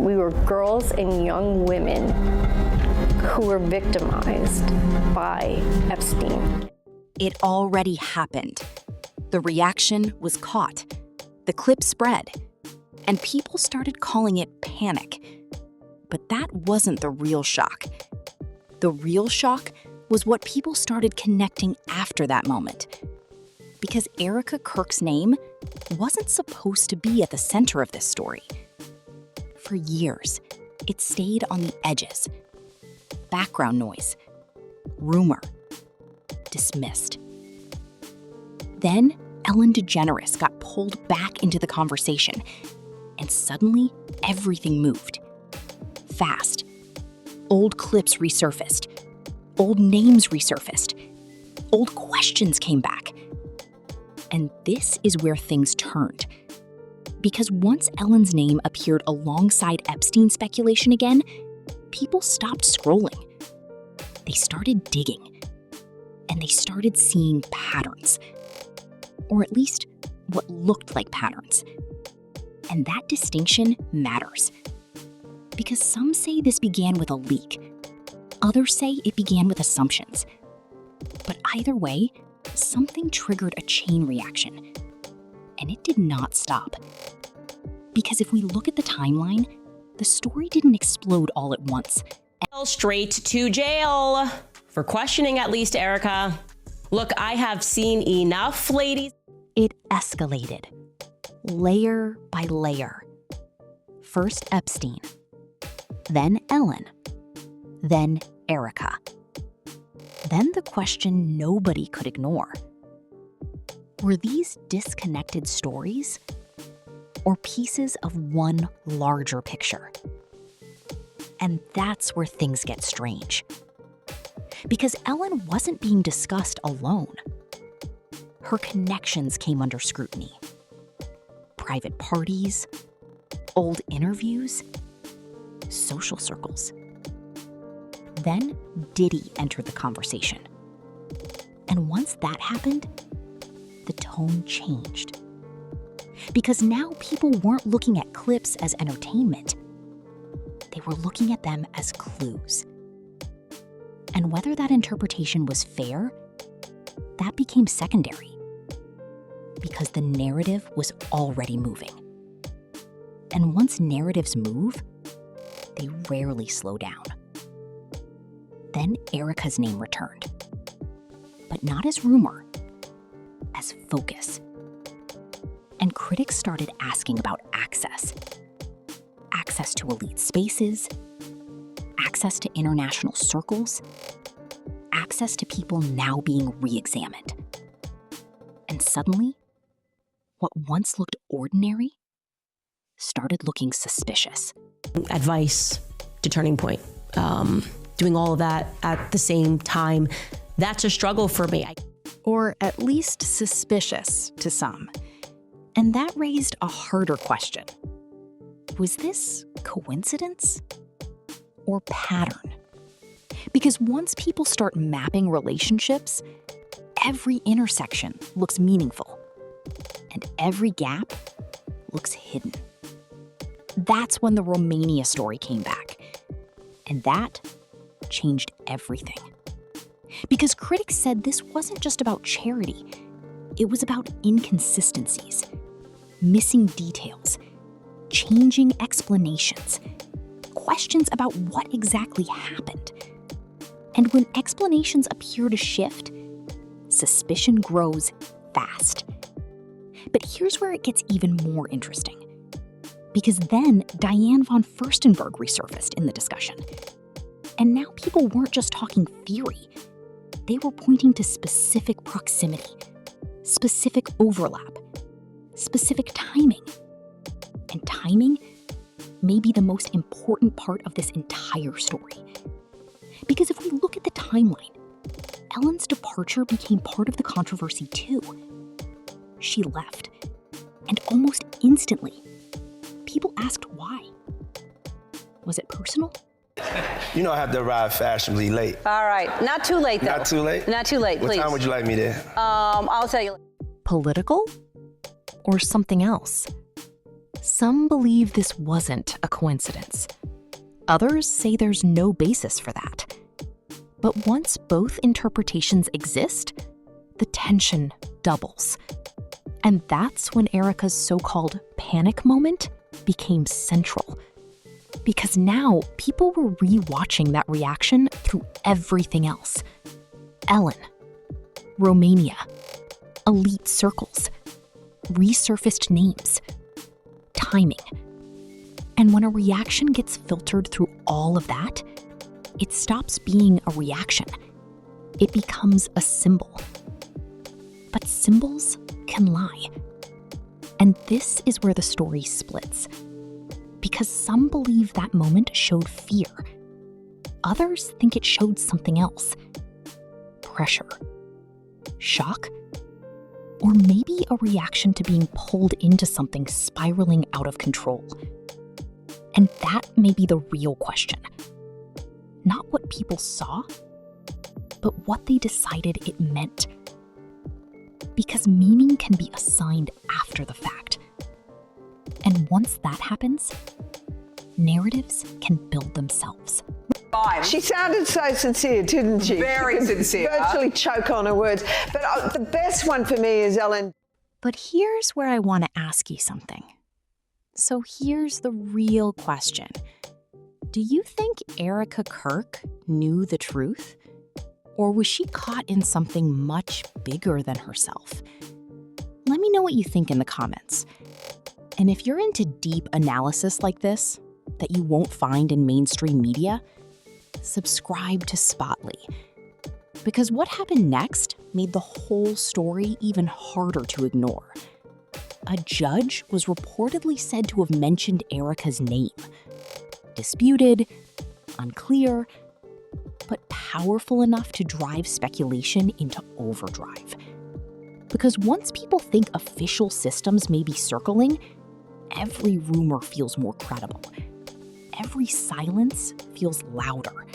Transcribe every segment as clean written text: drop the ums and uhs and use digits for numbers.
We were girls and young women who were victimized by Epstein. It already happened. The reaction was caught. The clip spread. And people started calling it panic. But that wasn't the real shock. The real shock was what people started connecting after that moment. Because Erika Kirk's name wasn't supposed to be at the center of this story. For years, it stayed on the edges. Background noise, rumor, dismissed. Then Ellen DeGeneres got pulled back into the conversation, and suddenly everything moved. Fast. Old clips resurfaced. Old names resurfaced. Old questions came back. And this is where things turned. Because once Ellen's name appeared alongside Epstein speculation again, people stopped scrolling. They started digging. And they started seeing patterns. Or at least what looked like patterns. And that distinction matters. Because some say this began with a leak. Others say it began with assumptions. But either way, something triggered a chain reaction. And it did not stop. Because if we look at the timeline, the story didn't explode all at once. Straight to jail for questioning at least Erika. Look, I have seen enough, ladies. It escalated, layer by layer. First Epstein, then Ellen, then Erika. Then the question nobody could ignore. Were these disconnected stories or pieces of one larger picture? And that's where things get strange. Because Ellen wasn't being discussed alone. Her connections came under scrutiny. Private parties, old interviews, social circles. Then Diddy entered the conversation. And once that happened, the tone changed. Because now people weren't looking at clips as entertainment. They were looking at them as clues. And whether that interpretation was fair, that became secondary. Because the narrative was already moving. And once narratives move, they rarely slow down. Then Erika's name returned. But not as rumor, as focus. And critics started asking about access. Access to elite spaces, access to international circles, access to people now being re-examined. And suddenly, what once looked ordinary started looking suspicious. Advice to Turning Point. Doing all of that at the same time, that's a struggle for me. Or at least suspicious to some. And that raised a harder question. Was this coincidence or pattern? Because once people start mapping relationships, every intersection looks meaningful. And every gap looks hidden. That's when the Romania story came back. And that changed everything. Because critics said this wasn't just about charity. It was about inconsistencies, missing details, changing explanations, questions about what exactly happened. And when explanations appear to shift, suspicion grows fast. But here's where it gets even more interesting. Because then Diane von Furstenberg resurfaced in the discussion. And now people weren't just talking theory. They were pointing to specific proximity, specific overlap, specific timing. And timing may be the most important part of this entire story. Because if we look at the timeline, Ellen's departure became part of the controversy too. She left, and almost instantly, people asked why. Was it personal? You know I have to arrive fashionably late. All right, not too late though. Not too late? Not too late, please. What time would you like me there? I'll tell you. Political? Or something else? Some believe this wasn't a coincidence. Others say there's no basis for that. But once both interpretations exist, the tension doubles. And that's when Erika's so-called panic moment became central. Because now people were re-watching that reaction through everything else. Ellen, Romania, elite circles, resurfaced names, timing. And when a reaction gets filtered through all of that, it stops being a reaction. It becomes a symbol. But symbols can lie. And this is where the story splits. Because some believe that moment showed fear. Others think it showed something else. Pressure. Shock. Or maybe a reaction to being pulled into something spiraling out of control. And that may be the real question. Not what people saw, but what they decided it meant. Because meaning can be assigned after the fact. And once that happens, narratives can build themselves. She sounded so sincere, didn't she? Very sincere. Virtually choke on her words. But the best one for me is Ellen. But here's where I want to ask you something. So here's the real question. Do you think Erika Kirk knew the truth? Or was she caught in something much bigger than herself? Let me know what you think in the comments. And if you're into deep analysis like this, that you won't find in mainstream media, subscribe to Spotly. Because what happened next made the whole story even harder to ignore. A judge was reportedly said to have mentioned Erika's name. Disputed, unclear, but powerful enough to drive speculation into overdrive. Because once people think official systems may be circling, every rumor feels more credible. Every silence feels louder.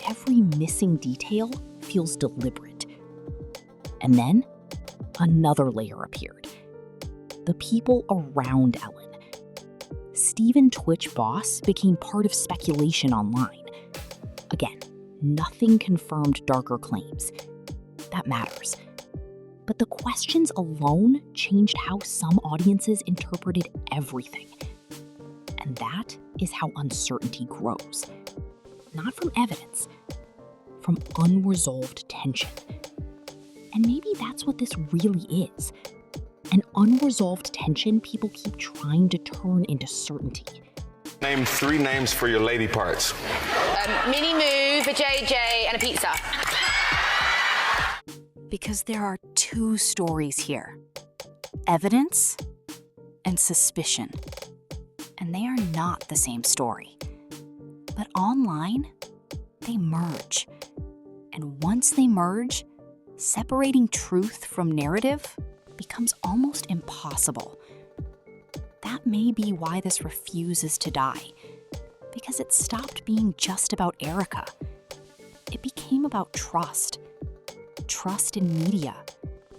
Every missing detail feels deliberate. And then another layer appeared. The people around Ellen. Stephen Twitch Boss became part of speculation online. Again, nothing confirmed darker claims. That matters. But the questions alone changed how some audiences interpreted everything. And that is how uncertainty grows. Not from evidence, from unresolved tension. And maybe that's what this really is. An unresolved tension people keep trying to turn into certainty. Name 3 names for your lady parts. Mini Moo, a JJ, and a pizza. Because there are 2 stories here. Evidence and suspicion. And they are not the same story. But online, they merge. And once they merge, separating truth from narrative becomes almost impossible. That may be why this refuses to die. Because it stopped being just about Erika. It became about trust. Trust in media.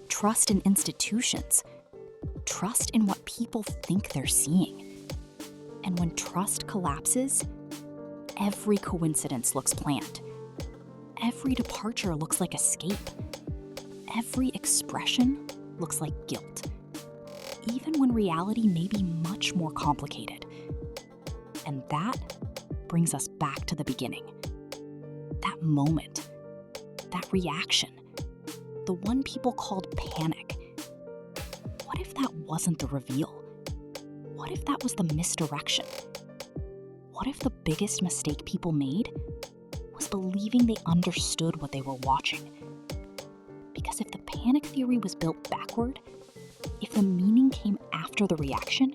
Trust in institutions. Trust in what people think they're seeing. And when trust collapses, every coincidence looks planned. Every departure looks like escape. Every expression looks like guilt. Even when reality may be much more complicated. And that brings us back to the beginning. That moment. That reaction. The one people called panic. What if that wasn't the reveal? What if that was the misdirection? What if the biggest mistake people made was believing they understood what they were watching? Because if the panic theory was built backward, if the meaning came after the reaction,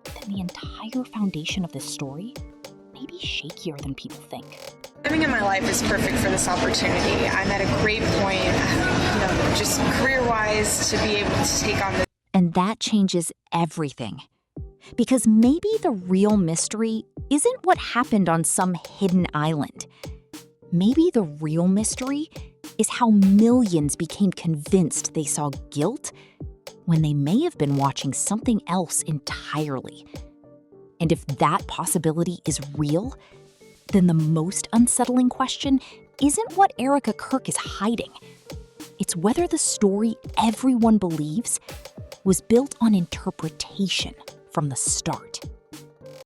then the entire foundation of this story may be shakier than people think. Everything in my life is perfect for this opportunity. I'm at a great point, just career-wise, to be able to take on this. And that changes everything. Because maybe the real mystery isn't what happened on some hidden island. Maybe the real mystery is how millions became convinced they saw guilt when they may have been watching something else entirely. And if that possibility is real, then the most unsettling question isn't what Erika Kirk is hiding. It's whether the story everyone believes was built on interpretation from the start.